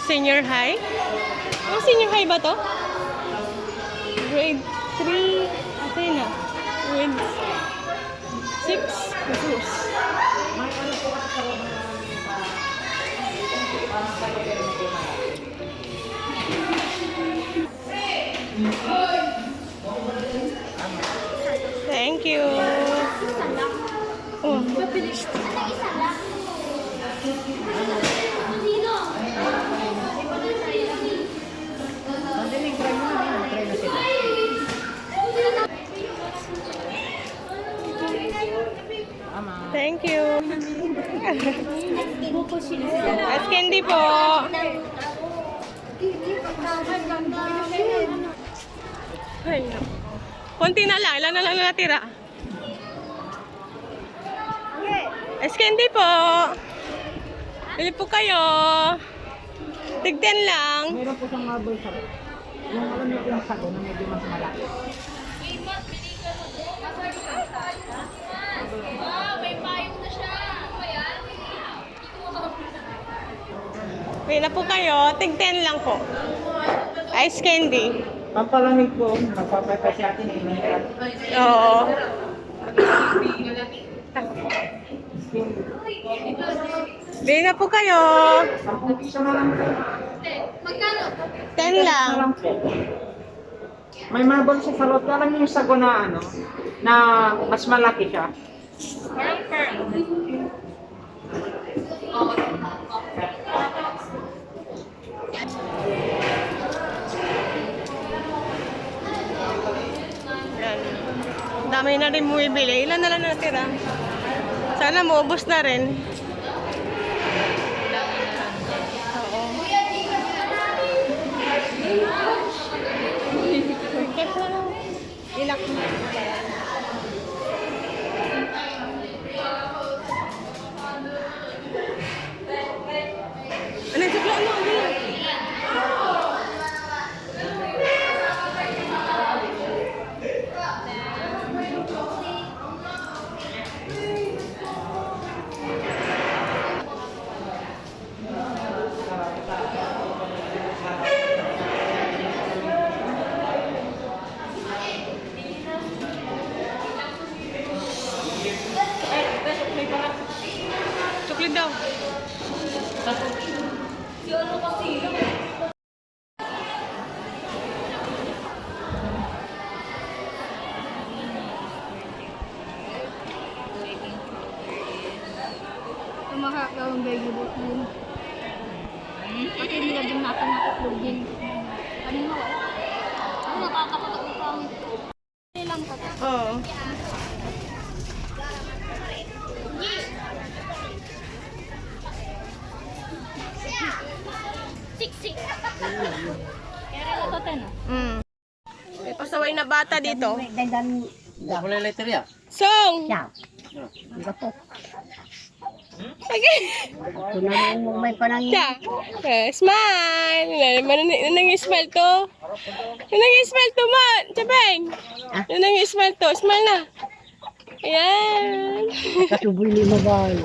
Senior high? Oh, senior high ba to? Grade 3. Ito yun ah. Grade 6. Jesus. Thank you. Oh. Thank you. As candy po. Ay, konti na lang. Ilan na lang natira? As candy po. Bili po kayo. Tigden lang. Meron po siyang marble sa yung alam niyo yung sago na medyo mas malaki. Bili na po kayo. Tigden lang po. Ice candy. Pampalamig po, magpapatay sa atin eh. Oo. Bili na po kayo. 10 piso na lang po. 10 lang. May marble sa salot. Alam niyo yung sago na ano, na mas malaki siya. Yan. Dami na rin bumibili. Ilan na lang natira? Sana maubos na rin. Oo. Ilak mo. Ano yung sukla mo? Chocolate daw. Makakaw ang baby book mo. Pati nila din natin nakaklog din. Ano mo? Ano nakakatakot ko ang lang ka. Oo. Sik. Kaya ito ten. May pasaway na bata dito. Wala letter ya? Song! Okay. May panangin. Siya. Smile! Nanang-smile to. Nanang-smile to, man. Chabeng. Nanang-smile to. Smile na. Ayan. Kasuboy ni Mabal.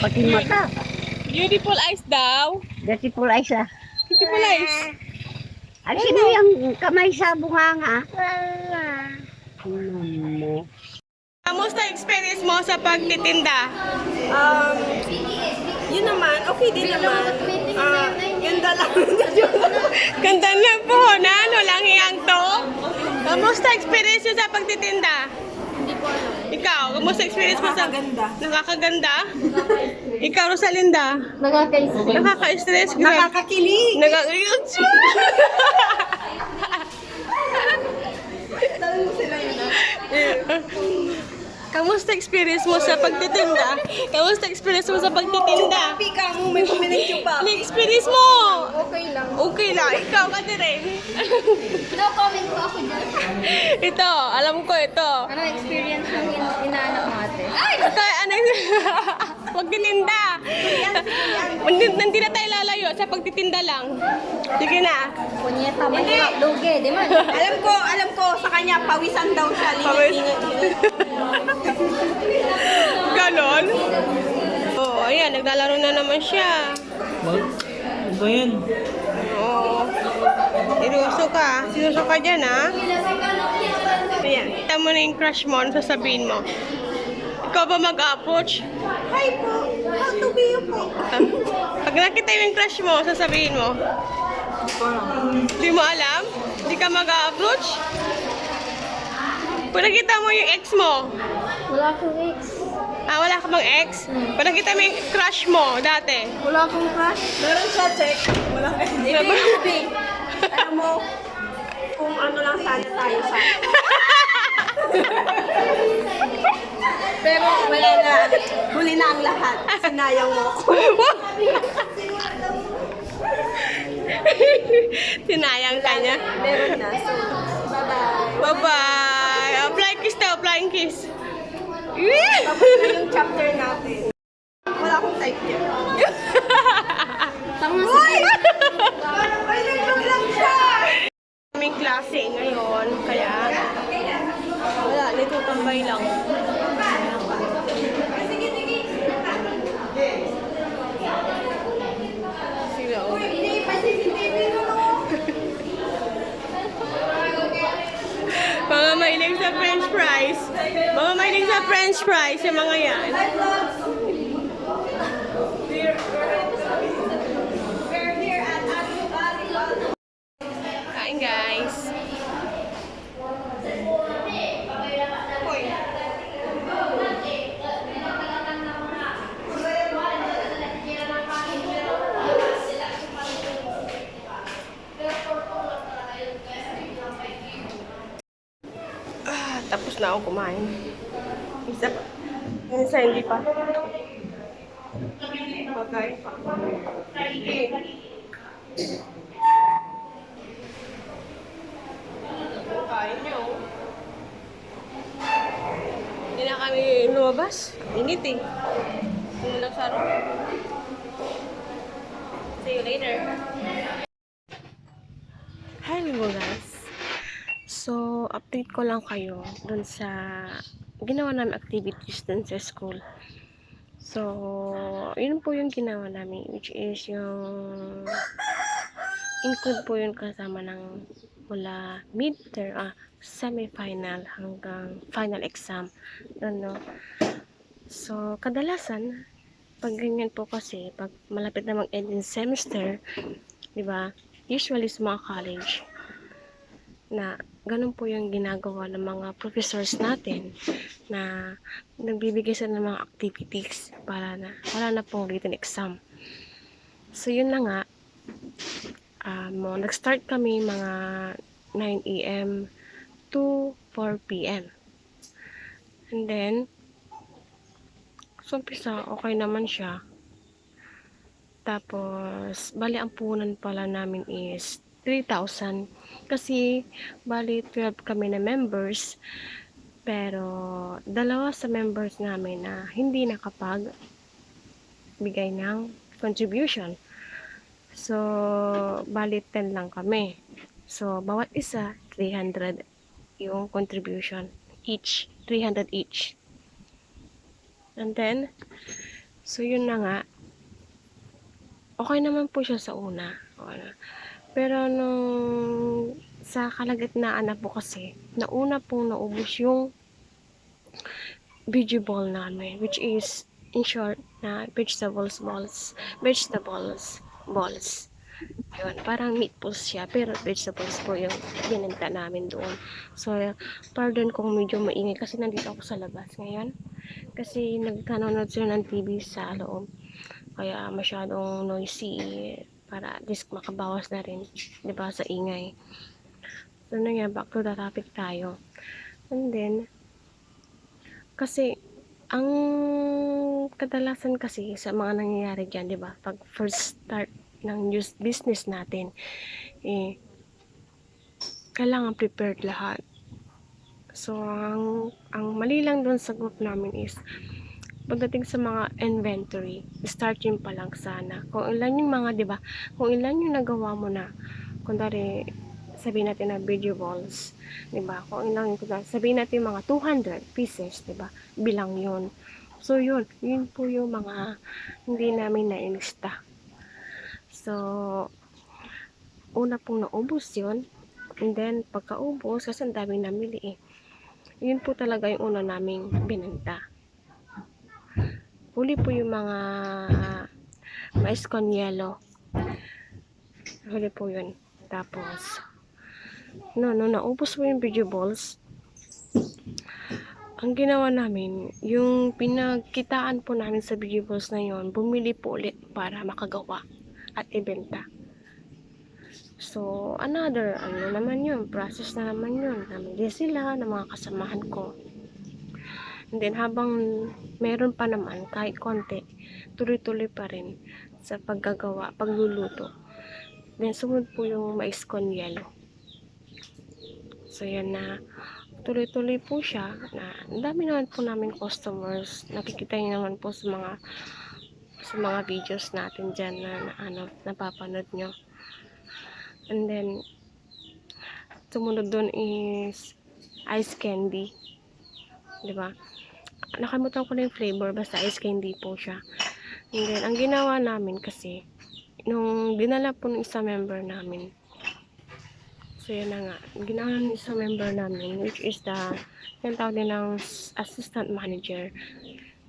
Pati mata. Beautiful eyes daw. Beautiful eyes ah. Beautiful eyes. Alisin mo yung kamay sa bunganga. Mo. Kamusta experience mo sa pagtitinda? Yun naman, okay din naman. Ganda lang. Ganda na po, na ano lang iyang to. Kamusta experience mo sa pagtitinda? Hindi ko alam. Ikaw, kamusta experience mo sa... Nakakaganda. Nakakaganda? Ikaw, Rosalinda? Nakaka-stress. Nakaka-stress? Nakakakilig. Tanong mo sila yun Kamusta experience mo sa pagtitinda? Kamusta experience mo sa pagtitinda? Happy ka mo, may pumiling chupa. Ano experience mo? Okay lang. Okay lang. Ikaw, ka rin. No comment po ako dyan. Ito, alam ko ito. Ano experience ng inaanak mo ate? Ito, ano pagtitinda. Hindi na tayo lalayo sa pagtitinda lang. Sige na. Punyeta, mahirap lugi, di man? Alam ko, sa kanya, pawisan daw siya. Ganon? Oo, ayan, naglalaro na naman siya. ba yan? Oo. Sinuso ka. Sinuso ka dyan, ha? Ayan. Kita mo na yung crush mo. Ano sasabihin mo? Ikaw ba mag-approach? Hi po. How to be you po? Pag nakita mo yung crush mo, sasabihin mo? Hindi mo alam? Hindi ka mag-approach? Pag nakita mo yung ex mo, Wala akong ex. wala ka bang ex? Pag nakita mo yung crush mo dati, Wala akong crush. Meron siya, check. Walang hindi. Alam mo, kung ano lang sana tayo sa... Pero wala na. Huli na ang lahat. Sinayang mo ako. sinayang ka niya. Meron na. So, bye-bye. Bye-bye! Flying kiss daw, flying kiss. Tapos na yung chapter natin. Wala akong type yan. Tanga Uy! Ay, nag-vlog lang siya! Aming klase ngayon, kaya wala, natutambay lang. Sila, oh. Mga mahilig sa french fries. Mga mahilig sa french fries, yung mga yan. Kain guys. Hoy. Tapos na ako kumain. Isa pa. Isa hindi pa. Okay. Kain nyo. Hindi na kami lumabas. Init eh. Hindi lang saro. See you later. Hello guys. So, update ko lang kayo dun sa ginawa namin activities dun sa school. So, yun po yung ginawa namin, which is yung include po yun kasama ng mula midterm, semi-final hanggang final exam. Ano? So, kadalasan, pag ganyan po kasi, pag malapit na mag-end in semester, di ba? Usually sa mga college, na ganun po yung ginagawa ng mga professors natin na nagbibigay sila ng mga activities para na wala na pong written exam. So yun na nga, nag-start kami mga 9 AM to 4 PM. And then, so umpisa, okay naman siya. Tapos, bali ang punan pala namin is 3,000 kasi bali 12 kami na members, pero dalawa sa members namin na hindi nakapag bigay ng contribution. So bali 10 lang kami. So bawat isa 300 yung contribution, each 300 each. And then so yun na nga, okay naman po siya sa una. Pero nung sa kalagitnaan na po kasi, nauna pong naubos yung vegetable namin, which is, in short, na vegetables balls. Yun, parang meatballs siya, pero vegetables po yung binenta namin doon. So, pardon kung medyo maingay kasi nandito ako sa labas ngayon. Kasi nagkanonood sila ng TV sa loob. Kaya masyadong noisy, para at least makabawas na rin, di ba, sa ingay. So, back to the topic tayo. And then, kasi, ang kadalasan kasi sa mga nangyayari dyan, di ba, pag first start ng news business natin, kailangan prepared lahat. So, ang mali lang doon sa group namin is, pagdating sa mga inventory, starting pa lang sana. Kung ilan yung mga, di ba, kung ilan yung nagawa mo na, kundari, sabihin natin na video balls, di ba, kung ilan yung, sabihin natin mga 200 pieces, di ba, bilang yun. So, yun po yung mga hindi namin na-inista. So, una pong naubos yun. And then, pagkaubos, kasi ang daming namili eh. Yun po talaga yung una naming binenta. Huli po yung mga mais con yelo. Huli po yun. Tapos, no, naubos po yung vegetables. Ang ginawa namin, yung pinagkitaan po namin sa vegetables na yun, bumili po ulit para makagawa at ibenta. So, another, naman yun, process na naman yun. Namili sila ng mga kasamahan ko. And then, habang meron pa naman, kahit konti, tuloy-tuloy pa rin sa paggagawa, pagluluto. Then, sumunod po yung mais con yelo. So, yan na, tuloy-tuloy po siya na ang dami naman po namin customers. Nakikita niyo naman po sa mga videos natin dyan na napapanood nyo. And then, sumunod dun is ice candy. Diba? Nakalimutan ko na yung flavor, basta ice candy po siya. And then, ang ginawa namin kasi, nung dinala po ng isang member namin, so yun na nga, ginawa ng isang member namin, which is yung tawag nilang assistant manager,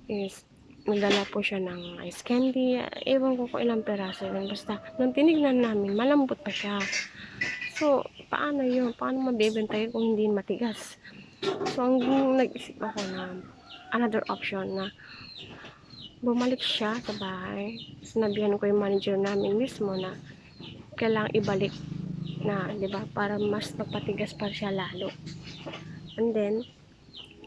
is magdala po siya ng ice candy. Ewan ko kung ilang peraso yun. Basta, nung tinignan namin, malambot pa siya. So, paano yun? Paano mabibenta yun kung hindi matigas? So, ang nag-isip ako na another option na bumalik siya sa bahay. Sinabihan ko yung manager namin mismo na kailangang ibalik na, di ba, para mas magpatigas pa siya lalo. And then,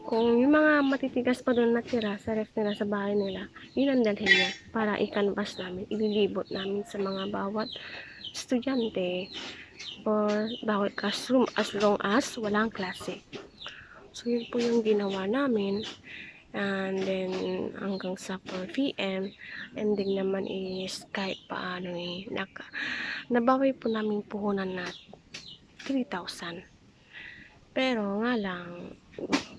kung yung mga matitigas pa doon natira sa ref nila sa bahay nila, yun ang dalhin niya para i-canvas namin, ililibot namin sa mga bawat estudyante or bawat classroom as long as walang klase. So, yun po yung ginawa namin. And then, hanggang sa 4 p.m. ending naman is kahit paano nabawi po namin puhunan na 3,000. Pero nga lang,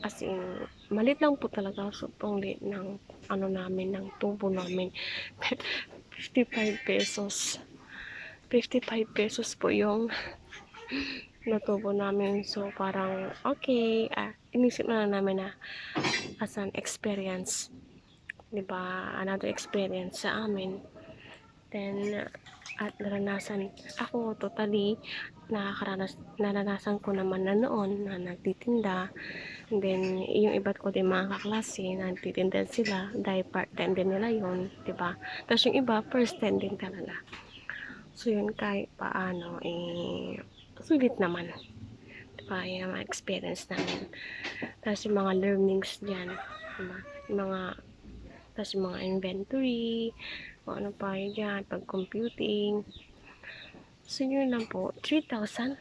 as in, malit lang po talaga. Sobrang liit ng namin, ng tubo namin. 55 pesos. 55 pesos po yung natubo namin. So, parang, okay, inisip na lang namin na as an experience. Diba? Another experience sa amin. Then, at naranasan ako totally, naranasan ko naman na noon na nagtitinda. And then, yung iba't ko din mga kaklase, nagtitinda sila dahil part-time din nila yun, diba? Tapos yung iba, first time din talaga. So, yun, kahit paano, sulit naman. Diba? Yung mga experience namin. Tapos yung mga learnings dyan, diba? Tapos yung mga inventory, kung ano pa yun dyan, pag-computing. So, yun lang po, 3,000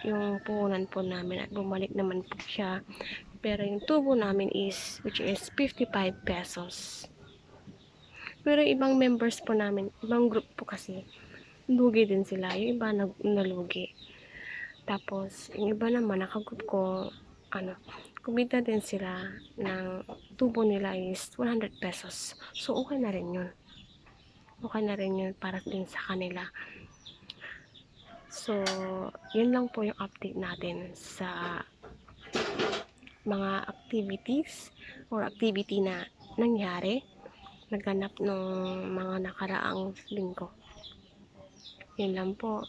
yung puhunan po namin at bumalik naman po siya. Pero yung tubo namin which is 55 pesos. Pero ibang members po namin, ibang group po kasi, lugi din sila. Yung iba nalugi. Tapos, yung iba naman, nakagroup ko, kumita din sila ng tubo nila is 100 pesos. So, okay na rin yun. Okay na rin yun para din sa kanila. So, yun lang po yung update natin sa mga activities or activity na nangyari, naganap ng mga nakaraang linggo. Yun lang po.